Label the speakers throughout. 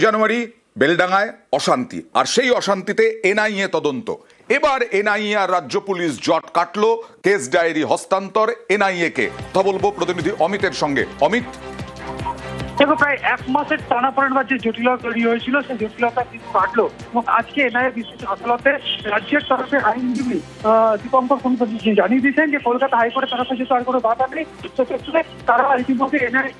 Speaker 1: জানুয়ারি বেলডাঙ্গায় অশান্তি, আর সেই অশান্তিতে এনআইএ তদন্ত। এবার এনআইএ আর রাজ্য পুলিশ জট কাটলো, কেস ডায়েরি হস্তান্তর এনআইএ কে। কথা বলবো প্রতিনিধি অমিতের সঙ্গে। অমিত,
Speaker 2: দেখো, প্রায় এক মাসের টানাপোড়েন বা যে জটিলতা তৈরি হয়েছিল সেই জটিলতা কিন্তু কাটলো এবং আজকে এনআইএ বিশেষ আদালতে রাজ্যের তরফে আইনজীবী দীপঙ্কর জানিয়ে দিয়েছেন যে কলকাতা হাইকোর্টের তরফে যেহেতু আর কোনো বাধা নেই, সেক্ষেত্রে তারা ইতিমধ্যে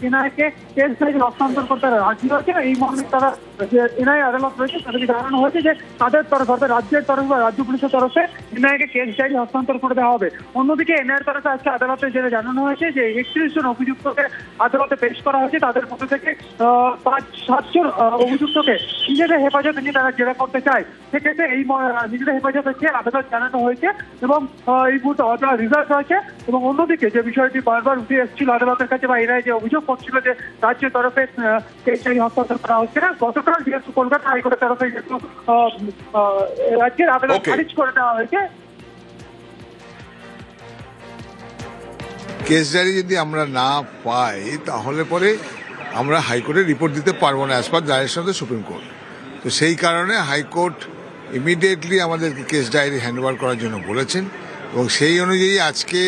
Speaker 2: এনআইএকে কেস ডায়েরি হস্তান্তর করতে রাজি হয়েছে। এই মর্মে তারা যে এনআইএ আদালত রয়েছে তাদেরকে জানানো হয়েছে যে তাদের তরফ অর্থাৎ রাজ্যের তরফে বা রাজ্য পুলিশের তরফে এনআইএকে কেস ডায়েরি হস্তান্তর করে দেওয়া হবে। অন্যদিকে এনআইএর তরফে আজকে আদালতে যেটা জানানো হয়েছে যে 31 জন অভিযুক্তকে আদালতে পেশ করা হয়েছে। তাদের মধ্যে থেকে 5-7 জন অভিযুক্তকে নিজেদের হেফাজতে নিয়ে তারা জেরা করতে চায়। সেক্ষেত্রে এই নিজেদের হেফাজতে নিয়ে আদালত জানানো হয়েছে এবং এই মুহূর্তে আদালত রিজার্ভ হয়েছে। এবং অন্যদিকে যে বিষয়টি বারবার উঠে এসেছিল আদালতের কাছে বা এনআইএ যে অভিযোগ করছিল যে রাজ্যের তরফে কেস ডায়েরি হস্তান্তর করা হচ্ছে না, গতকাল যেহেতু কলকাতা হাইকোর্টের তরফে যেহেতু রাজ্যের আবেদন খারিজ করে দেওয়া হয়েছে।
Speaker 3: কেস ডায়েরি যদি আমরা না পাই তাহলে পরে আমরা হাইকোর্টে রিপোর্ট দিতে পারবো না as per direction of the supreme court. তো সেই কারণে হাইকোর্ট ইমিডিয়েটলি আমাদেরকে কেস ডায়েরি হ্যান্ডওভার করার জন্য বলেছেন এবং সেই অনুযায়ী আজকে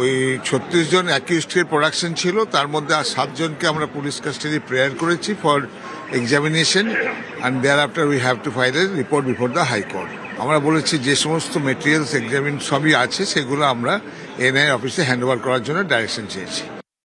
Speaker 3: ওই 36 জন অ্যাকিউজডের প্রোডাকশন ছিল, তার মধ্যে আর 7 জনকে আমরা পুলিশ কাস্টাডি প্রেয়ার করেছি for examination and thereafter we have to file a report before the high court. আমরা বলেছি যে সমস্ত মেটেরিয়ালস এক্সামিন সবই আছে সেগুলো আমরা এনআইএ অফিসে হ্যান্ডওভার করার জন্য ডাইরেকশন চেয়েছি।